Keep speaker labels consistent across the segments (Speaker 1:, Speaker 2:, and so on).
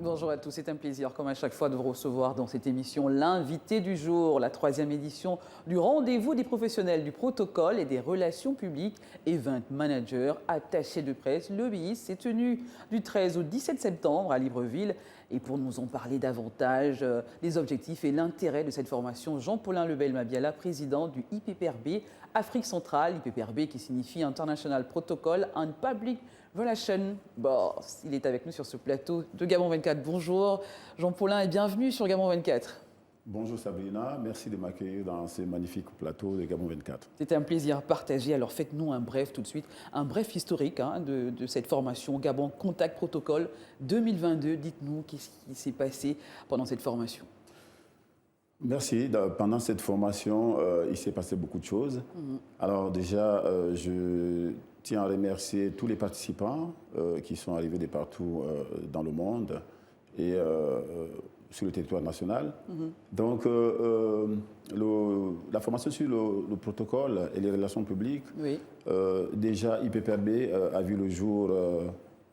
Speaker 1: Bonjour à tous, c'est un plaisir comme à chaque fois de vous recevoir dans cette émission l'invité du jour, la 3e édition du rendez-vous des professionnels du protocole et des relations publiques, Event Manager, attaché de presse, lobbyiste, s'est tenu du 13 au 17 septembre à Libreville. Et pour nous en parler davantage, les objectifs et l'intérêt de cette formation, Jean-Paulin Lebel-Mabiala, président du IPPRB Afrique centrale, IPPRB qui signifie International Protocol and Public Relations Board. Il est avec nous sur ce plateau de Gabon 24. Bonjour Jean-Paulin et bienvenue sur Gabon 24.
Speaker 2: Bonjour Sabrina, merci de m'accueillir dans ce magnifique plateau de Gabon 24.
Speaker 1: C'était un plaisir partagé. Alors faites-nous un bref tout de suite, un bref historique de cette formation Gabon Contact Protocol 2022. Dites-nous qu'est-ce qui s'est passé pendant cette formation.
Speaker 2: Merci. Pendant cette formation, il s'est passé beaucoup de choses. Alors déjà, je tiens à remercier tous les participants qui sont arrivés de partout dans le monde et sur le territoire national. Donc, la formation sur le protocole et les relations publiques, oui. Déjà, IPPRB a vu le jour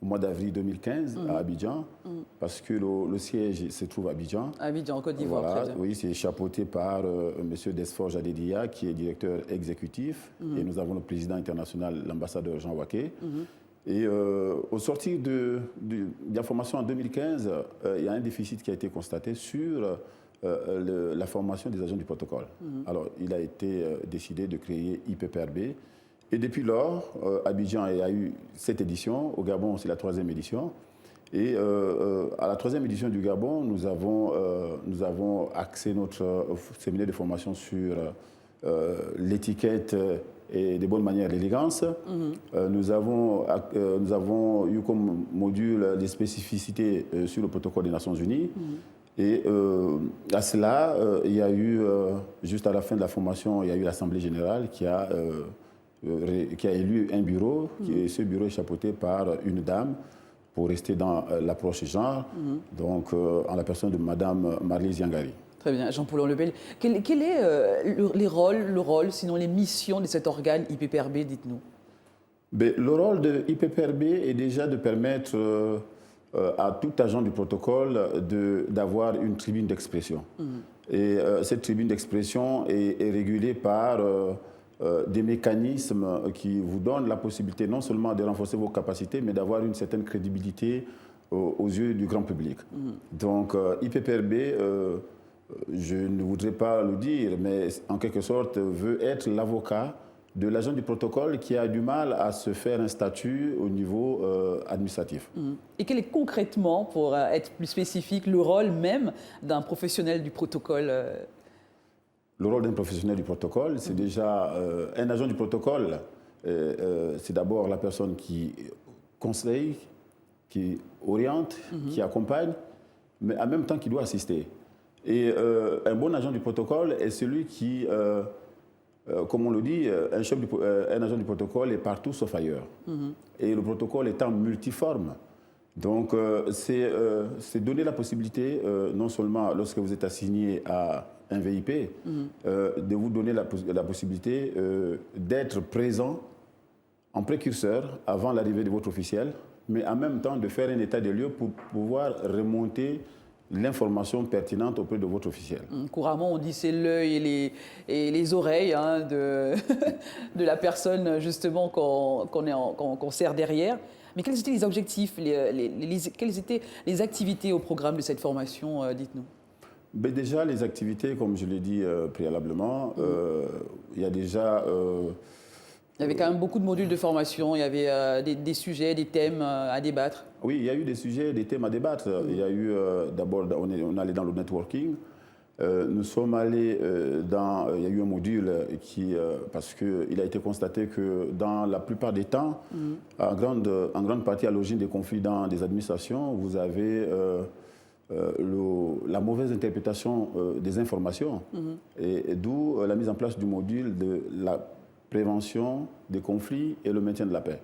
Speaker 2: au mois d'avril 2015 à Abidjan, parce que le siège se trouve à Abidjan.
Speaker 1: Abidjan, en Côte d'Ivoire,
Speaker 2: voilà,
Speaker 1: très bien.
Speaker 2: Oui, c'est chapeauté par M. Desforges Adédia, qui est directeur exécutif, et nous avons le président international, l'ambassadeur Jean Waké. Et au sortir de la formation en 2015, il y a un déficit qui a été constaté sur la formation des agents du protocole. Alors, il a été décidé de créer IPPRB. Et depuis lors, Abidjan a eu cette édition. Au Gabon, c'est la 3e édition. Et à la 3e édition du Gabon, nous avons axé notre séminaire de formation sur l'étiquette et des bonnes manières d'élégance. Nous avons eu comme module des spécificités sur le protocole des Nations Unies. Et à cela, il y a eu, juste à la fin de la formation, il y a eu l'Assemblée générale qui a élu un bureau. Et ce bureau est chapeauté par une dame pour rester dans l'approche genre, donc en la personne de Mme Marlise Yangari.
Speaker 1: Très bien. Jean-Paulin Lebel, quel est le rôle, sinon les missions de cet organe IPPRB, dites-nous?
Speaker 2: Le rôle de IPPRB est déjà de permettre à tout agent du protocole d'avoir une tribune d'expression. Et cette tribune d'expression est régulée par des mécanismes qui vous donnent la possibilité non seulement de renforcer vos capacités, mais d'avoir une certaine crédibilité aux yeux du grand public. Donc IPPRB, je ne voudrais pas le dire, mais en quelque sorte veut être l'avocat de l'agent du protocole qui a du mal à se faire un statut au niveau administratif.
Speaker 1: Et quel est concrètement, pour être plus spécifique, le rôle même d'un professionnel du protocole?
Speaker 2: Le rôle d'un professionnel du protocole, c'est déjà un agent du protocole. C'est d'abord la personne qui conseille, qui oriente, qui accompagne, mais en même temps qui doit assister. Et un bon agent du protocole est celui qui, comme on le dit, un agent du protocole est partout sauf ailleurs. Et le protocole étant multiforme. Donc c'est donner la possibilité, non seulement lorsque vous êtes assigné à un VIP, de vous donner la possibilité d'être présent en précurseur avant l'arrivée de votre officiel, mais en même temps de faire un état des lieux pour pouvoir remonter l'information pertinente auprès de votre officiel.
Speaker 1: Couramment, on dit c'est l'œil et les oreilles de la personne justement qu'on sert derrière. Mais quels étaient les objectifs, quelles étaient les activités au programme de cette formation, dites-nous?
Speaker 2: Déjà, les activités, comme je l'ai dit préalablement, il y a déjà...
Speaker 1: il y avait quand même beaucoup de modules de formation, il y avait des sujets, des thèmes à débattre.
Speaker 2: Oui, il y a eu des sujets, des thèmes à débattre. Il y a eu, d'abord, on est allé dans le networking. Nous sommes allés il y a eu un module parce qu'il a été constaté que dans la plupart des temps, en grande partie à l'origine des conflits dans des administrations, vous avez la mauvaise interprétation des informations. Et d'où la mise en place du module de la prévention des conflits et le maintien de la paix.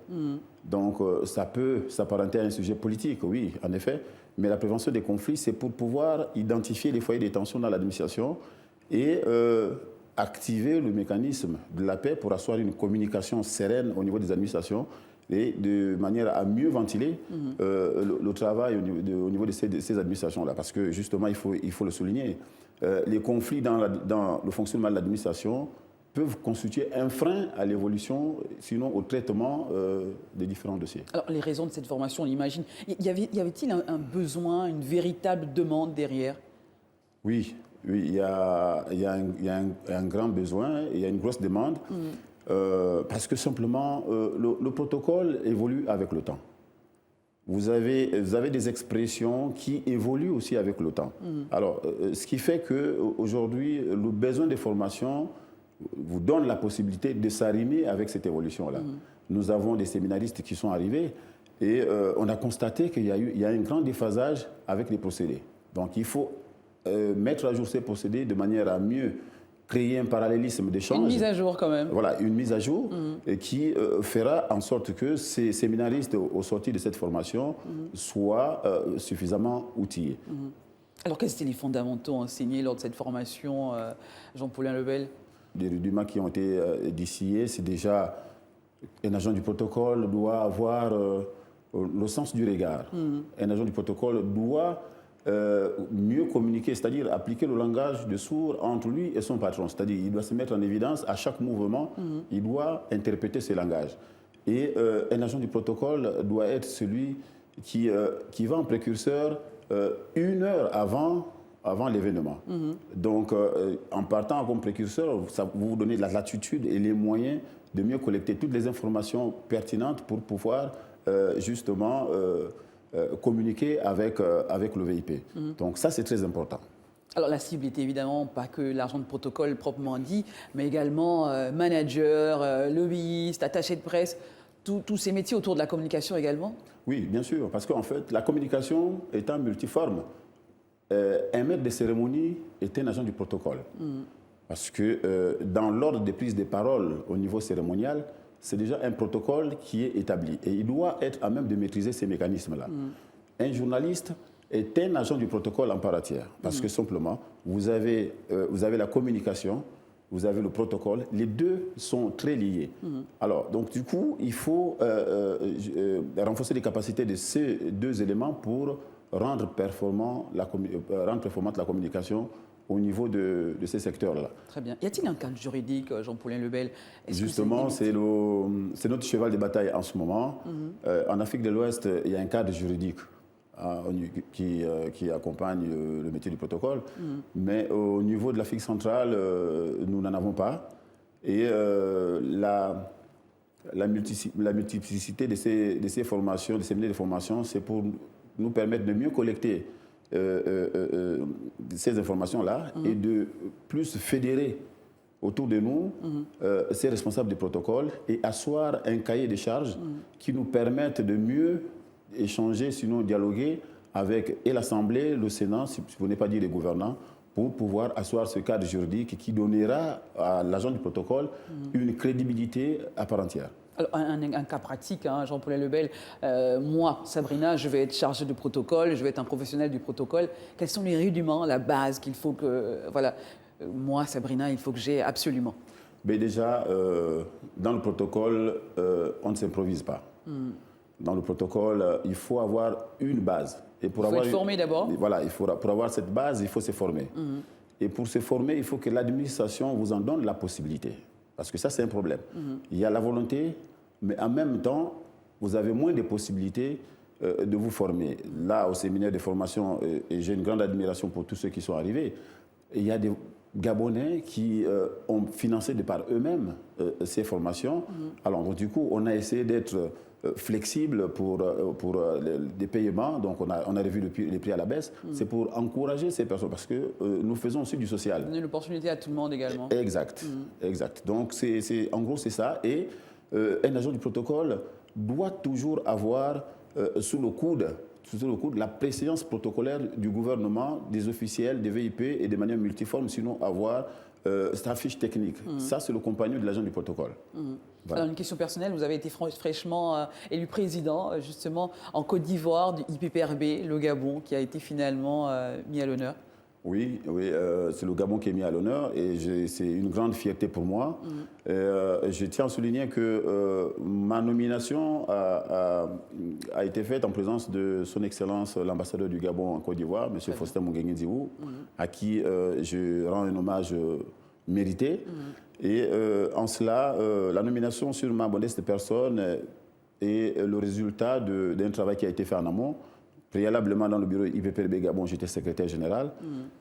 Speaker 2: Donc ça peut s'apparenter à un sujet politique, oui, en effet, mais la prévention des conflits, c'est pour pouvoir identifier les foyers de tension dans l'administration et activer le mécanisme de la paix pour asseoir une communication sereine au niveau des administrations et de manière à mieux ventiler le travail au niveau de ces administrations-là. Parce que justement, il faut le souligner, les conflits dans le fonctionnement de l'administration peuvent constituer un frein à l'évolution, sinon au traitement des différents dossiers.
Speaker 1: Alors, les raisons de cette formation, on l'imagine. Y avait-il un besoin, une véritable demande derrière?
Speaker 2: Oui, il y a un grand besoin, il y a une grosse demande, parce que simplement, le protocole évolue avec le temps. Vous avez des expressions qui évoluent aussi avec le temps. Alors, ce qui fait qu'aujourd'hui, le besoin de formation vous donne la possibilité de s'arrimer avec cette évolution-là. Nous avons des séminaristes qui sont arrivés et on a constaté qu'il y a un grand déphasage avec les procédés. Donc, il faut mettre à jour ces procédés de manière à mieux créer un parallélisme d'échange.
Speaker 1: Une mise à jour quand même.
Speaker 2: Voilà, une mise à jour qui fera en sorte que ces séminaristes, au sortir de cette formation, soient suffisamment outillés.
Speaker 1: Alors, quels étaient les fondamentaux enseignés lors de cette formation, Jean-Paulin Lebel?
Speaker 2: Les rudiments qui ont été distillés, c'est déjà un agent du protocole doit avoir le sens du regard. Un agent du protocole doit mieux communiquer, c'est-à-dire appliquer le langage de sourd entre lui et son patron. C'est-à-dire il doit se mettre en évidence à chaque mouvement, il doit interpréter ce langage. Et un agent du protocole doit être celui qui va en précurseur 1 heure avant l'événement. Donc, en partant comme précurseur, ça vous donner la latitude et les moyens de mieux collecter toutes les informations pertinentes pour pouvoir justement communiquer avec le VIP. Donc ça, c'est très important.
Speaker 1: Alors la cible était évidemment pas que l'agent de protocole proprement dit, mais également manager, lobbyiste, attaché de presse, tous ces métiers autour de la communication également? Oui,
Speaker 2: bien sûr, parce qu'en fait, la communication étant multiforme, un maître de cérémonie est un agent du protocole. Parce que dans l'ordre des prises de parole au niveau cérémonial, c'est déjà un protocole qui est établi. Et il doit être à même de maîtriser ces mécanismes-là. Un journaliste est un agent du protocole en part entière. Parce que simplement, vous avez la communication, vous avez le protocole. Les deux sont très liés. Alors, donc du coup, il faut renforcer les capacités de ces deux éléments pour rendre performante la communication au niveau de ces secteurs-là.
Speaker 1: Très bien. Y a-t-il un cadre juridique, Jean-Paulin Lebel?
Speaker 2: Justement, c'est notre cheval de bataille en ce moment. En Afrique de l'Ouest, il y a un cadre juridique qui accompagne le métier du protocole. Mais au niveau de l'Afrique centrale, nous n'en avons pas. Et la multiplicité de ces formations, de ces séminaires de formation, c'est pour nous permettre de mieux collecter ces informations-là et de plus fédérer autour de nous ces responsables du protocole et asseoir un cahier de charges qui nous permettent de mieux échanger, sinon dialoguer avec l'Assemblée, le Sénat, si vous n'êtes pas dit les gouvernants, pour pouvoir asseoir ce cadre juridique qui donnera à l'agent du protocole une crédibilité à part entière.
Speaker 1: Alors, un cas pratique, hein, Jean-Paulin Lebel, moi, Sabrina, je vais être chargée de protocole, je vais être un professionnel du protocole. Quels sont les rudiments, la base qu'il faut que, voilà, moi, Sabrina, il faut que j'ai absolument?
Speaker 2: Mais déjà, dans le protocole, on ne s'improvise pas. Dans le protocole, il faut avoir une base.
Speaker 1: Il faut être formé d'abord.
Speaker 2: Voilà, pour avoir cette base, il faut se former. Et pour se former, il faut que l'administration vous en donne la possibilité. Parce que ça, c'est un problème. Il y a la volonté, mais en même temps, vous avez moins de possibilités de vous former. Là, au séminaire de formation, et j'ai une grande admiration pour tous ceux qui sont arrivés, il y a des Gabonais qui ont financé de par eux-mêmes ces formations. Alors, donc, du coup, on a essayé d'être flexible pour des paiements. Donc, on a revu les prix à la baisse. C'est pour encourager ces personnes, parce que nous faisons aussi du social.
Speaker 1: Donner l'opportunité à tout le monde également.
Speaker 2: Exact, exact. Donc, en gros, c'est ça. Et un agent du protocole doit toujours avoir sous le coude la préséance protocolaire du gouvernement, des officiels, des VIP et de manière multiforme, sinon avoir sa fiche technique. Ça, c'est le compagnon de l'agent du protocole.
Speaker 1: Voilà. Alors, une question personnelle, vous avez été fraîchement élu président, justement, en Côte d'Ivoire, du IPPRB, le Gabon, qui a été finalement mis à l'honneur.
Speaker 2: Oui, oui, c'est le Gabon qui est mis à l'honneur et c'est une grande fierté pour moi. Je tiens à souligner que ma nomination a été faite en présence de son Excellence l'ambassadeur du Gabon en Côte d'Ivoire, M. Faustin Mungenguen Ziou, à qui je rends un hommage mérité. Et en cela, la nomination sur ma modeste personne est le résultat d'un travail qui a été fait en amont. Préalablement dans le bureau IPPRB Gabon, j'étais secrétaire général.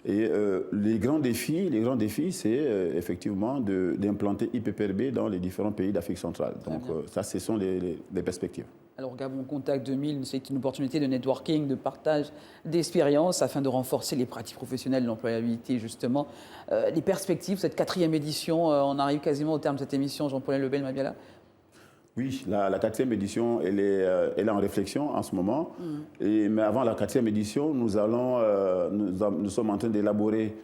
Speaker 2: Et les grands défis, c'est effectivement d'implanter IPPRB dans les différents pays d'Afrique centrale. Donc ça, ce sont les perspectives.
Speaker 1: Alors Gabon Contact 2000, c'est une opportunité de networking, de partage d'expériences afin de renforcer les pratiques professionnelles de l'employabilité, justement. Les perspectives, cette 4e édition, on arrive quasiment au terme de cette émission, Jean-Paulin Lebel Mabiala.
Speaker 2: Oui, la 4e édition, elle est en réflexion en ce moment. Mais avant la 4e édition, nous sommes en train d'élaborer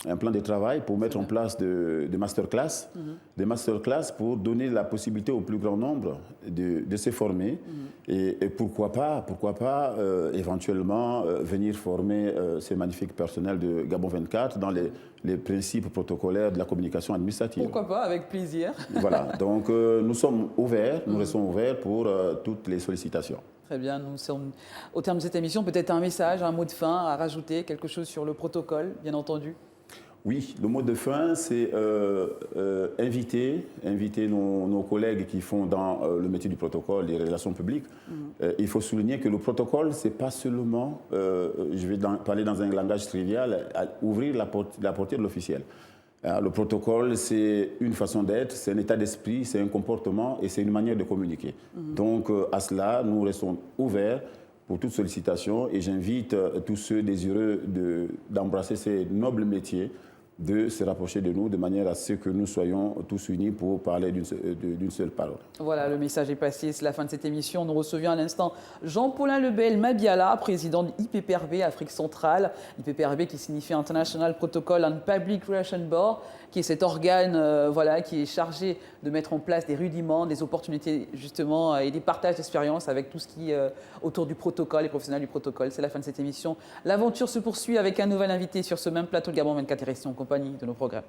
Speaker 2: un plan de travail pour mettre en place des masterclass, pour donner la possibilité au plus grand nombre de se former et pourquoi pas éventuellement venir former ces magnifiques personnels de Gabon 24 dans les principes protocolaires de la communication administrative.
Speaker 1: Pourquoi pas, avec plaisir.
Speaker 2: Voilà, donc nous sommes ouverts, nous restons ouverts pour toutes les sollicitations.
Speaker 1: Très bien, nous sommes au terme de cette émission. Peut-être un message, un mot de fin à rajouter, quelque chose sur le protocole, bien entendu.
Speaker 2: Oui, le mot de fin, c'est inviter nos collègues qui font dans le métier du protocole, les relations publiques. Il faut souligner que le protocole, ce n'est pas seulement, je vais parler dans un langage trivial, ouvrir la portée de l'officiel. Le protocole, c'est une façon d'être, c'est un état d'esprit, c'est un comportement et c'est une manière de communiquer. Donc, à cela, nous restons ouverts pour toute sollicitation et j'invite tous ceux désireux d'embrasser ces nobles métiers de se rapprocher de nous de manière à ce que nous soyons tous unis pour parler d'une seule parole. Voilà,
Speaker 1: le message est passé, c'est la fin de cette émission. Nous recevions à l'instant Jean-Paulin Lebel Mabiala, président de l'IPPRB Afrique centrale. IPPRB qui signifie International Protocol and Public Relations Board, qui est cet organe qui est chargé de mettre en place des rudiments, des opportunités justement et des partages d'expériences avec tout ce qui est autour du protocole, les professionnels du protocole. C'est la fin de cette émission. L'aventure se poursuit avec un nouvel invité sur ce même plateau de Gabon 24 et restons en compagnie de nos programmes.